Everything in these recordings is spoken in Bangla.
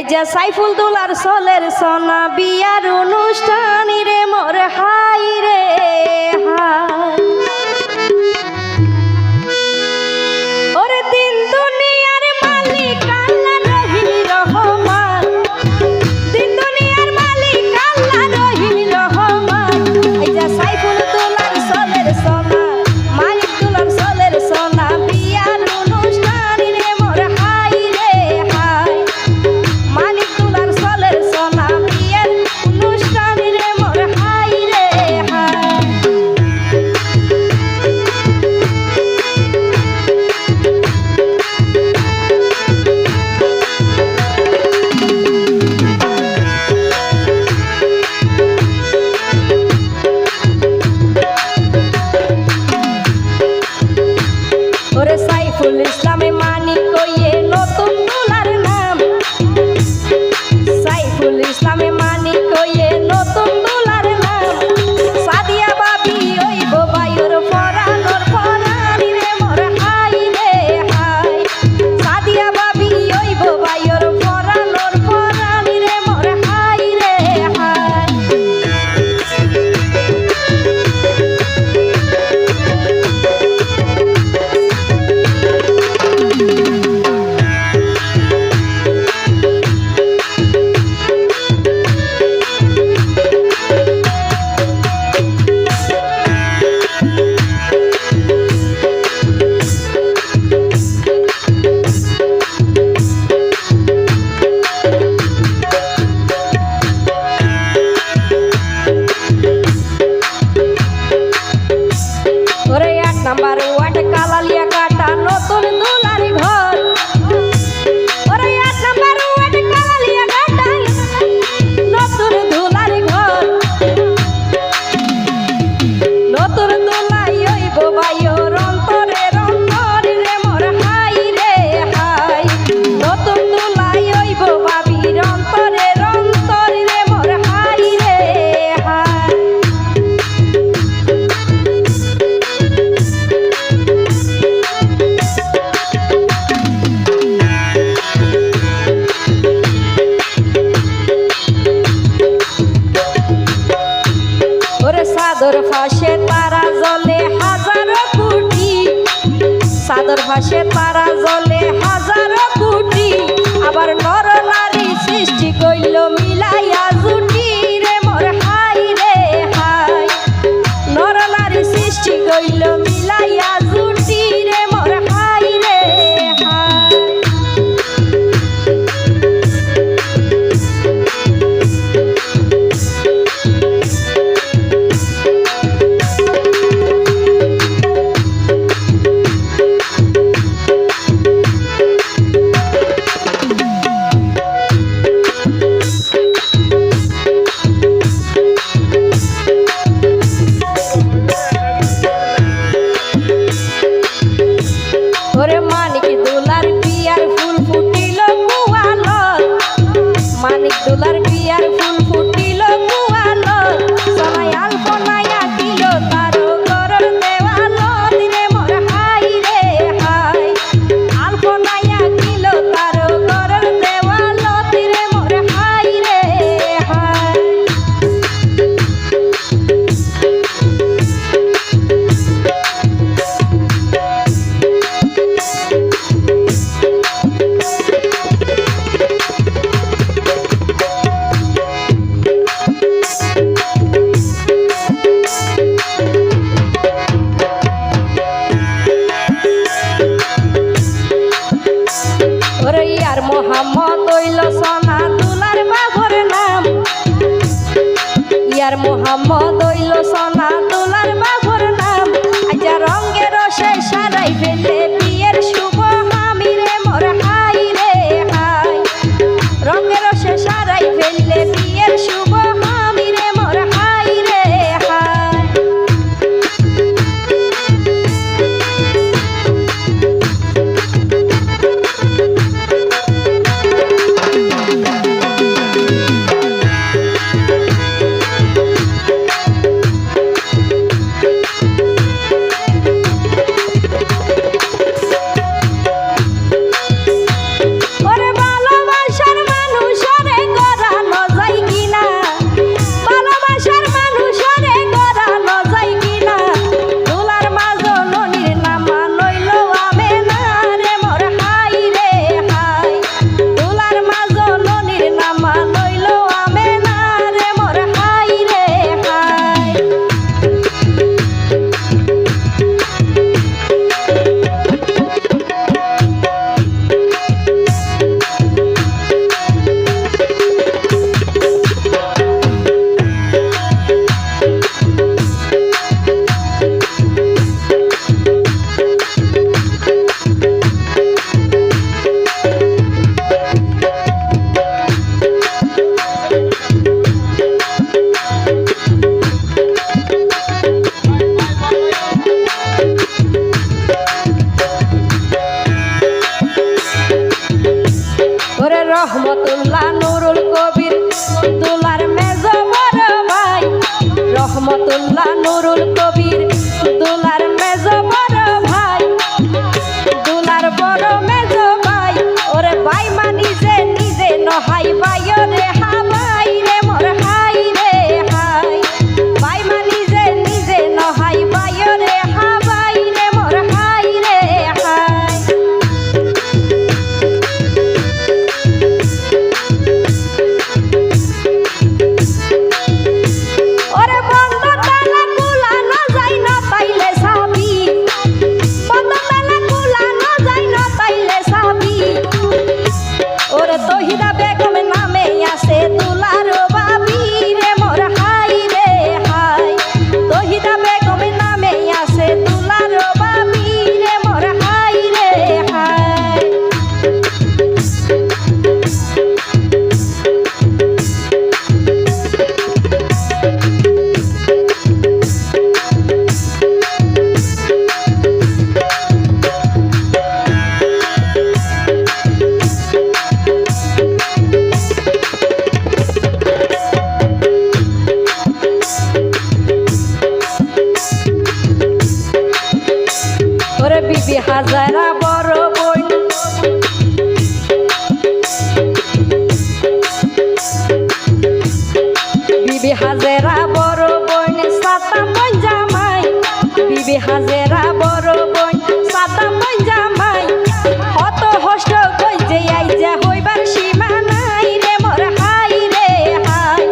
আইজা সাইফুল দুলার সোলের সোনা বিয়ার অনুষ্ঠানি রে মোর হাই রে হাই ওরে দিন দুনিয়ার মালিক আল্লাহ রহিম রহমান দিন দুনিয়ার মালিক আল্লাহ রহিম রহমান আইজা সাইফুল দুলার সোলের সোনা মালিক দুলার সোলের সোনা বিয়ার অনুষ্ঠানি রে মোর হাই রে হাই মালিক দুলার সোলের সোনা বিয়ার অনুষ্ঠানি রে মোর হাই রে হাই ওরে সাইফুল ইসলামে মানিক কইয়ে নতুন দুলার নাম সাইফুল ইসলামে মানিক কইয়ে নতুন দুলার নাম সাদিয়া বাবি ওইব বাইর পরানোর পরানি রে মোর হাই রে হাই সাদিয়া বাবি ওইব বাইর পরানোর পরানি রে মোর হাই রে হাই ওরে ৮ নাম্বার ওয়ার্ড কালালিয়া কাটা নতুন দুলার ঘর ওরে ৮ নাম্বার ওয়ার্ড কালালিয়া কাটা নতুন দুলার ঘর নতুন দুলাই হইব বাইর অন্তরের অন্তর রে মোর হাই রে হাই নতুন দুলাই হইব বাবির অন্তরের অন্তর রে মোর হাই রে হাই ওরে সাদর ফাঁসে তারা জ্বলে হাজারো কোটি সাদর ফাঁসে তারা জ্বলে হাজারো কোটি আবার নর নারী সৃষ্টি কইল মিলাইয়া জুটি রে মোর হাই রে হাই নর নারী সৃষ্টি কইল মিলাইয়া জুটি রে মোর হাই রে হাই ওরে মানিক দুলার বিয়ার ফুল ফুটিল কুয়ালত মানিক দুলার বিয়ার ফুল ফুটিল কুয়ালত সবাই আলপনায়া দিল তার ঘরের দেওয়ালত রে মোর হাই রে হাই আলপনায়া দিল তার ঘরের দেওয়ালত রে মোর হাই রে হাই ওরে ইয়ার মোহাম্মদ হইল সোনা দুলার বাবর নাম ইয়ার মোহাম্মদ হইল সোনা দুলার বাবর নাম আজা রঙের রসে সারাই ফেলে বিয়ের শুভ হামি রে মোর হাই রে হাই রঙের রসে সারাই ফেলে বিয়ের শুভ হামি রে মোর হাই রে হাই রহমতুল্লাহ নুরুল কবির দুলার মেজ বড় ভাই, দুলার বড় মেজ ভাই। ওরে ভাই মা নিজে নিজে নহাই ভাই রে হাবাই রে মোর হাই রে হাই। ভাই মা নিজে নিজে নহাই ভাই রে হাবাই রে মোর হাই রে হাই। ওরে বন্ধ তালা কুলানো যায় না পাইলে সাবি, বন্ধ তালা কুলানো যায় না পাইলে সাবি। ওরে তহিদা বেগম নামে আছে দুলার বাবি রে মোর হাই রে হাই। তহিদা বেগম নামে আছে দুলার বাবি রে মোর হাই রে হাই। ওরে বিবি হাজারা বড় বোন, বিবি হাজারা বড় বোন সাতাম বোন জামাই, বিবি হাজারা বড় বোন সাতাম বোন জামাই। অত হষ্ট কইজে আইজা হইবার সীমা নাই রে মোর হাই রে হাই।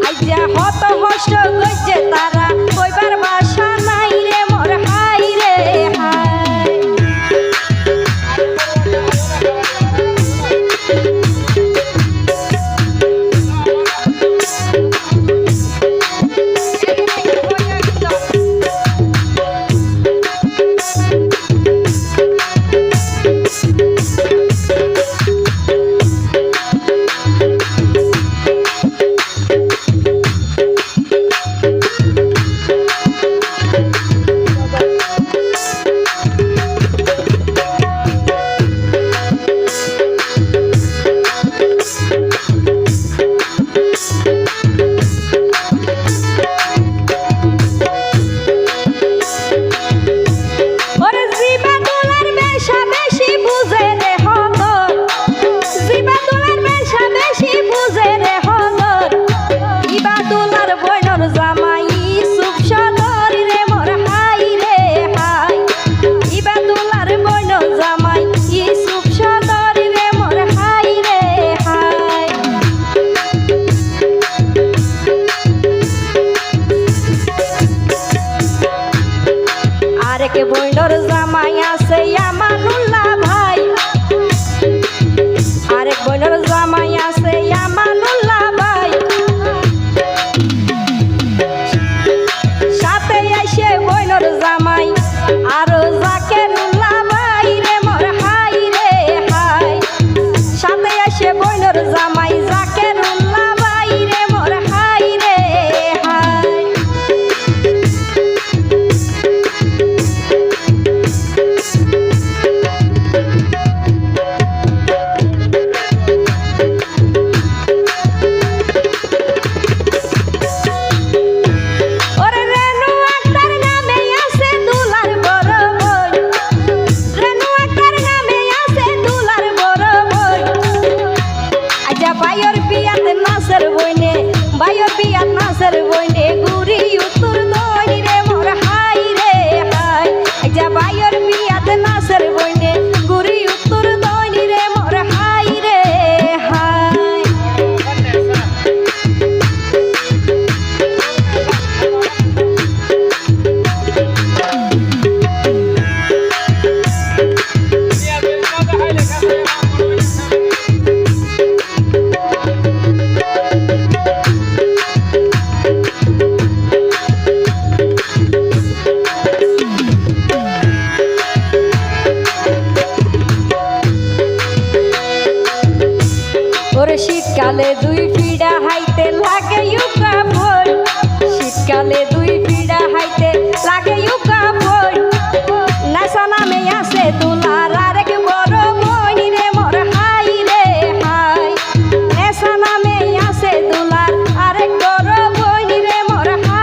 আইজা হত হষ্ট কইজে তারা হইবার বাসা নাই রে মোর হাই রে হাই। ওরে জিবা দুলার বেশা বেশি বুঝে রে হদর, জিবা দুলার বেশা বেশি বুঝে রে হদর। ইবা দুলার বইনর জামাই সুপ সদর রে মোর হাই রে হাই। ইবা দুলার বইনর জামাই সুপ সদর রে মোর হাই রে হাই। আরেক বইনর জামাই আছে আমানুল্লাহ ভাই, আরেক বইনর জামাই আছে আমানুল্লাহ ভাই। সাথে আইসে বইনর জামাই আরো জাকেরুল্লাহ ভাই রে মোর হাই রে হাই। সাথে আইসে বইনর জামাই জাকেরুল্লাহ ভাই রে মোর হাই রে হাই। ওরে রেনু আক্তার নামে আছে দুলার বড় বোন, রেনু আক্তার নামে আছে দুলার বড় বোন। আজা ভাইয়ের বিয়াত নাসের বইনে, ভাইয়ের বিয়াত নাসের বইনে গুরি উত্তর দই রে মোর হাই রে হাই। আজা ভাইয়ের বিয়াত নাসের বইনে গুরি উত্তর দই রে মোর হাই রে হাই। ওরে শীতকালে দুই ফিডা হাইতে লাগে ইউকা ফোন, শীতকালে দুই ফিডা হাইতে লাগে ইউকা ফোন। নেশা নামে আছে দুলার আরেক বড় বোন রে মোর হাই রে হাই। নেশা নামে আছে দুলার আরেক বড় বোন রে মোর হাই।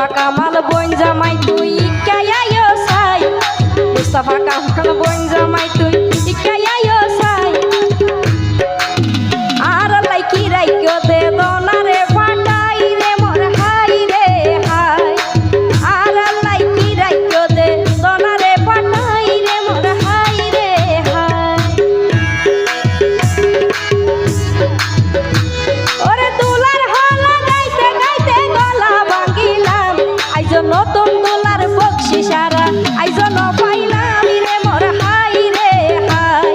মুস্তাফা কামাল বইন জামাই তুই ইকায়ায়ো সাই মুস্তাফা কামাল বইন জামাই তুই ইকায়ায়ো সাই আর লাইকি রাইকো দে দনারে ফাটাই রে মোর হাই রে হাই আর লাইকি রাইকো দে দনারে ফাটাই রে মোর হাই রে হাই ওরে দুলার হলা গাইতে গাইতে গলা ভাঙিলাম আইজ নতুন দুলার বকশিস সারা আইজ ন পাইলাম রে মোর হাই রে হাই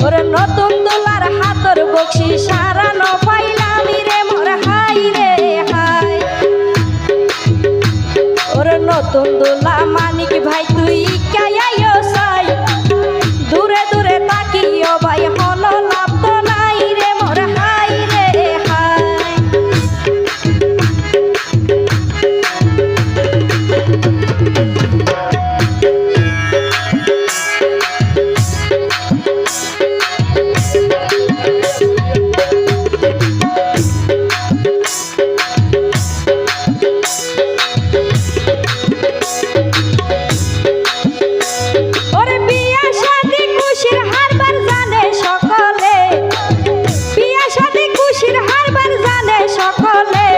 ওরে নতুন দুলার হাতর বকশিস সারা ন পাইলাম রে মোর হাই রে হাই ওরে নতুন দুলা মানিক ভাই তুই কায়ায়ো সাই দূরে দূরে তাকিও ভাই হল লাভ তো নাই রে মোর হাই রে হাই ওরে বিয়া শাদি খুশির হারবার জানে সকলে বিয়া শাদি খুশির হারবার জানে সকলে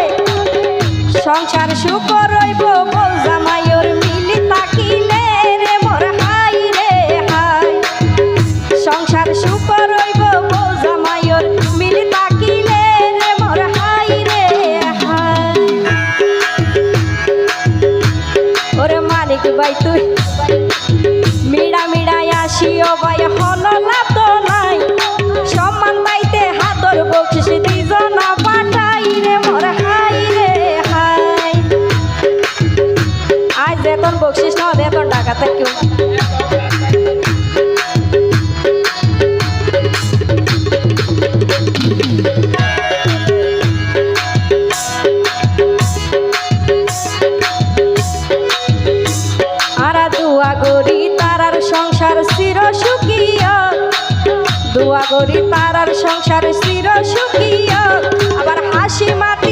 সংসার সুখ রইব বল জামাইর মিলি তাকিলে রে মোর হাই রে হাই সংসার সুখ রইব বল জামাইর মিলি তাকিলে রে মোর হাই রে হাই ওরে মালিক ভাই তুই মিড়া মিড়াই আসিও ভাই হল লাভ তো নাই সম্মান পাইতে হাতর বকশিস দুইজনা পাঠাই রে মোর হাই রে হাই আজ বেতন বকশিস না বেতন টাকা থেকে আরা দুয়া গরি তারার সংসার চির সুখিয়া দুয়া গরি তারার সংসার চির সুখিয়া আবার হাসি মাত